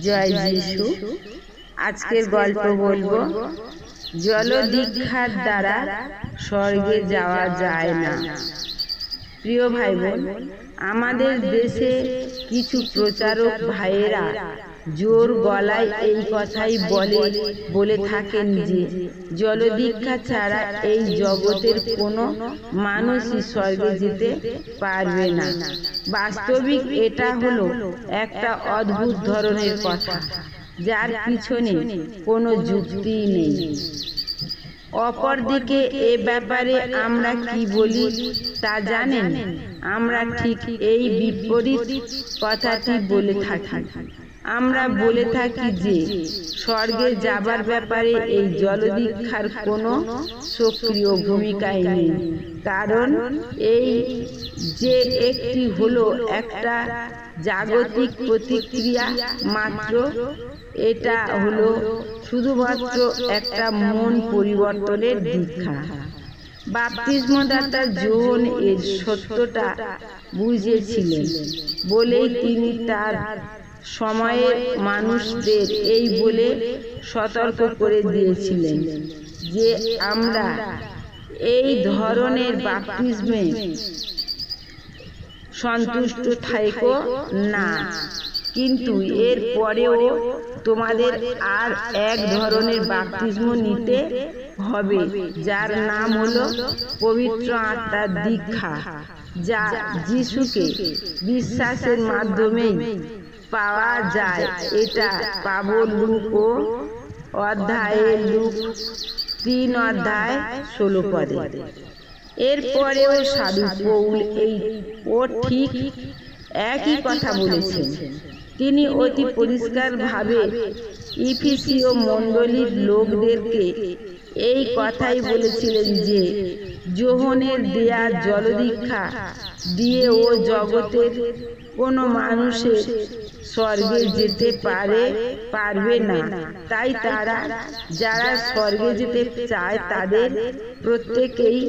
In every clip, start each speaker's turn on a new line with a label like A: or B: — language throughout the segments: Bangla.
A: জয় যিশু। আজকের গল্প বলবো, জলদীক্ষার দ্বারা স্বর্গে যাওয়া যায় না। প্রিয় ভাই বোন, আমাদের দেশে কিছু প্রচারক ভাইয়েরা জোর গলায় এই কথাই বলে থাকেন যে জলদীক্ষা ছাড়া এই জগতের কোনো মানুষই স্বর্গে যেতে পারবে না। বাস্তবিক এটা হলো একটা অদ্ভুত ধরনের কথা, যার পিছনে কোনো যুক্তি নেই। অপরদিকে এ ব্যাপারে আমরা কি বলি তা জানেন? আমরা ঠিক এই বিপরীত কথাটি বলে থাকি। আমরা বলে থাকি যে স্বর্গে যাবার ব্যাপারে এই জলদীক্ষার কোনো সক্রিয় ভূমিকাই নেই, কারণ এই যে একটি হলো একটা জাগতিক প্রতিক্রিয়া মাত্র। এটা হলো শুধুমাত্র একটা মন পরিবর্তনের দীক্ষা। বাপ্তিস্মদাতা যোহন এর সত্যটা বুঝেছিলেন বলেই তিনি তার সময়ের মানুষদের এই বলে সতর্ক করে দিয়েছিলেন যে আমরা এই ধরনের বাপ্তিস্মে সন্তুষ্ট থাকো না, কিন্তু এর পরেও তোমাদের আর এক ধরনের বাপ্তিস্ম নিতে হবে, যার নাম হলো পবিত্র আত্মার দীক্ষা, যা যিশুকে বিশ্বাসের মাধ্যমেই পাওয়া যায়। এটা পাবো লুক 3:16। এরপরেও সাধু পৌল ঠিক একই কথা বলেছেন। তিনি অতি পরিষ্কারভাবে ইফিসীয় মণ্ডলীর লোকদেরকে এই কথাই বলেছিলেন যে যোহনের দেয়া জলদীক্ষা দিয়ে ও জগতের কোনো মানুষের স্বর্গে যেতে পারবে না। তাই তারা যারা স্বর্গে যেতে চায় তাদের প্রত্যেকেই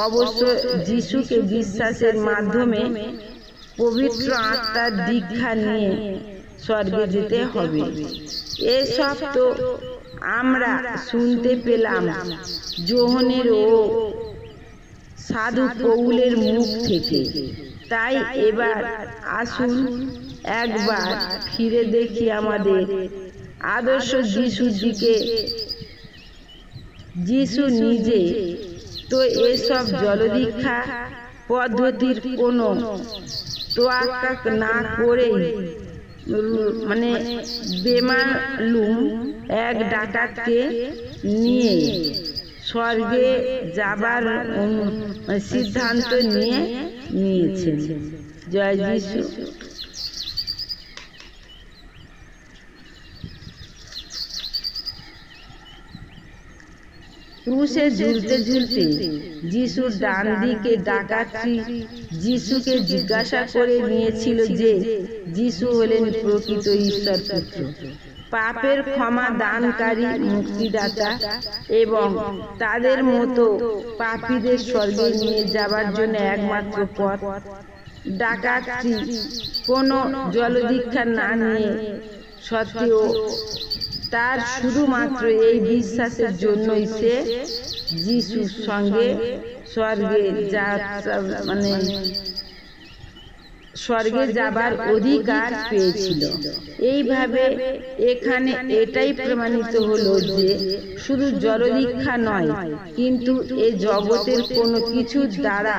A: অবশ্য যিশুকে বিশ্বাসের মাধ্যমে পবিত্র আত্মার দীক্ষা নিয়ে স্বর্গে যেতে হবে। এসব তো আমরা শুনতে পেলাম যোহনের ও সাধু পৌলের মুখ থেকে। তাই এবার আসুন একবার ফিরে দেখি আমাদের আদর্শ যিশুর দিকে। যিশু নিজে তো এসব জলদীক্ষা পদ্ধতির কোনো তোয়াক্কা না করেই বেমালুম এক ডাকাতকে নিয়ে স্বর্গে যাবার সিদ্ধান্ত নিয়েছেন। জয় যিশু। ক্রুশে ঝুলতে ঝুলতে যিশুর ডান দিকে ডাকাতটি যিশুকে জিজ্ঞাসা করে নিয়েছিল যে যিশু হলেন প্রকৃত ঈশ্বর পুত্র, পাপের ক্ষমা দানকারী মুক্তিদাতা এবং তাদের মতো পাপীদের স্বর্গে নিয়ে যাবার জন্য একমাত্র পথ। ডাকাতটি কোনো জলদীক্ষা না নিয়ে সত্ত্বেও তার শুধুমাত্র এই বিশ্বাসের জন্যই সে যিশুর সঙ্গে স্বর্গে যাবার অধিকার পেয়েছিল। এইভাবে এখানে এটাই প্রমাণিত হলো যে শুধু জলদীক্ষা নয়, কিন্তু এ জগতের কোনো কিছু দ্বারা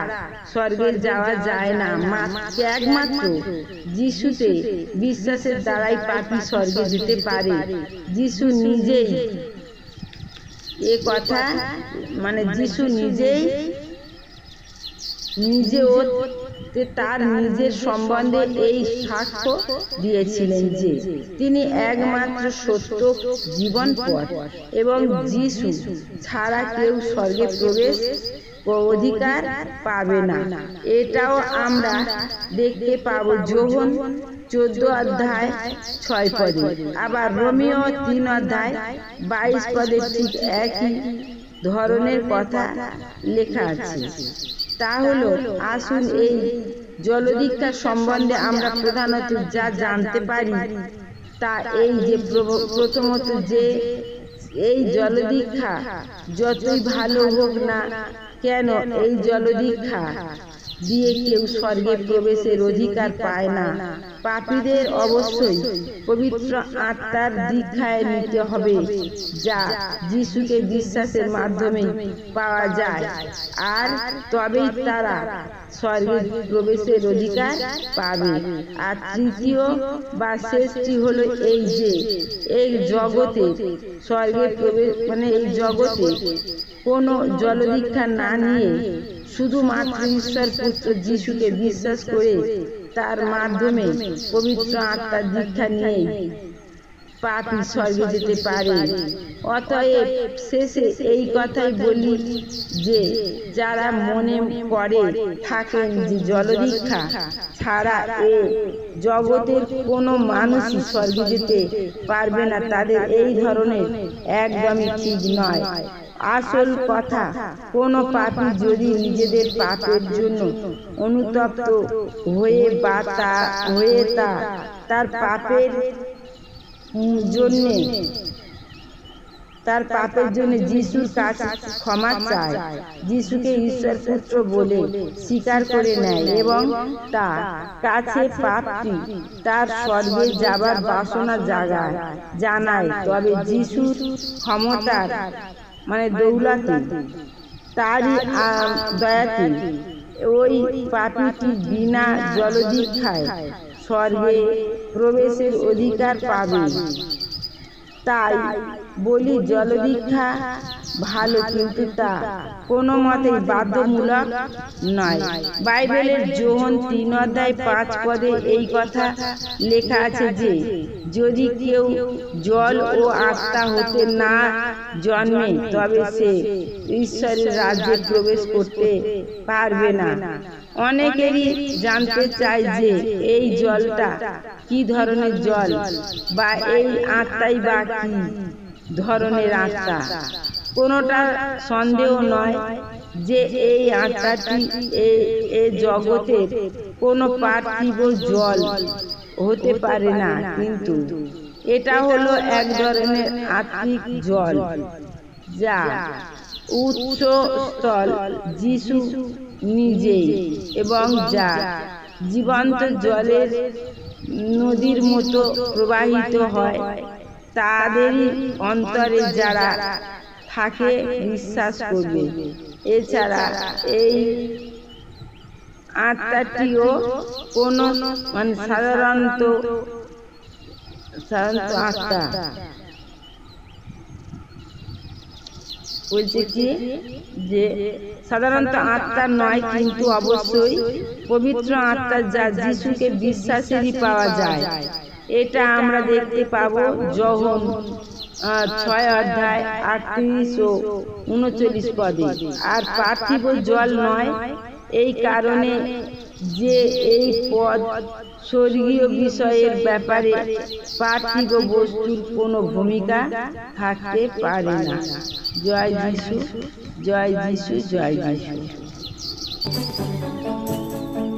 A: স্বর্গে যাওয়া যায় না। একমাত্র যিশুতে বিশ্বাসের দ্বারাই পাপী স্বর্গে যেতে পারে। যিশু নিজেই যিশু নিজেও তার নিজের সম্বন্ধে এই সাক্ষ্য দিয়েছিলেন যে তিনি একমাত্র সত্য জীবন পথ এবং যিশু ছাড়া কেউ স্বর্গে প্রবেশ অধিকার পাবে না। এটাও আমরা দেখতে পাবো যোহন 14:6। আবার রোমীয় 3:22 ঠিক একই ধরনের কথা লেখা আছে। তাহলে আসুন এই জলদীক্ষা সম্বন্ধে আমরা প্রধানত যা জানতে পারি তা এই যে প্রথমত যে এই জলদীক্ষা যতই ভালো হোক না কেন, এই জলদীক্ষা দিয়ে কেউ স্বর্গে প্রবেশের অধিকার পায় না। পাপীদের অবশ্যই পবিত্র আত্মার দীক্ষায় নিতে হবে, যা যিশুকে বিশ্বাসের মাধ্যমে পাওয়া যায়, আর তবেই তারা স্বর্গে প্রবেশের অধিকার পাবে। আর তৃতীয় বা শেষটি হলো এই যে এই জগতে স্বর্গে প্রবেশ এই জগতে কোনো জলদীক্ষা না নিয়ে শুধুমাত্র ঈশ্বর পুত্র যিশুকে বিশ্বাস করে তার মাধ্যমে পবিত্র আত্মার দীক্ষা নিয়েই পাপী স্বর্গে যেতে পারে। অতএব শেষে এই কথাই বলি যে যারা মনে করে থাকেন যে জলদীক্ষা ছাড়া এ জগতের কোনো মানুষই স্বর্গে যেতে পারবে না, তাদের এই ধরনের একদমই ঠিক নয়। আসল কথা, কোন পাপী যদি নিজেদের পাপের জন্য অনুতপ্ত হয়ে বা তার পাপের জন্য যিশুর কাছে ক্ষমা চায়, যিশুকে ঈশ্বর পুত্র বলে স্বীকার করে নেয় এবং তার কাছে পাপটি তার স্বর্গে যাবার বাসনা জানায়, তবে যিশুর ক্ষমতার দৌলতে তারই দয়াতে ওই পাপীটি বিনা জলদীক্ষায় স্বর্গে প্রবেশের অধিকার পাবে। তাই বলি জলদীক্ষা ভালো, কিন্তু তা কোনো মতেই বাধ্যমূলক নয়। বাইবেলের যোহন 3:5 এই কথা লেখা আছে যে যদি কেউ জল ও আত্মা হতে না জন্মে তবে সে ঈশ্বরের রাজ্যে প্রবেশ করতে পারবে না। অনেকেরই জানতে চায় যে এই জলটা কি ধরনের জল, বা এই আত্মাই বা কি ধরনের আত্মা। কোনোটা সন্দেহ নয় যে এই আত্মাটি এ জগতের কোনো পার্থিব জল হতে পারে না, কিন্তু এটা হলো এক ধরনের আত্মিক জল, যা উৎসস্থল যিশু নিজেই, এবং যা জীবন্ত জলের নদীর মতো প্রবাহিত হয় তাদেরই অন্তরে যারা থাকে বিশ্বাস করবে। এছাড়া এই আত্মাটিও কোনো সাধারণত আত্মা বলছে কি যে সাধারণত আত্মা নয়, কিন্তু অবশ্যই পবিত্র আত্মা, যা যিশুকে বিশ্বাসেরই পাওয়া যায়। এটা আমরা দেখতে পাবো যোহন 6:38 ও 39 পদে। আর পার্থিব জল নয় এই কারণে যে এই পদ স্বর্গীয় বিষয়ের ব্যাপারে পার্থিব বস্তুর কোনো ভূমিকা থাকতে পারে না। জয় যিশু, জয় যিশু, জয় যিশু।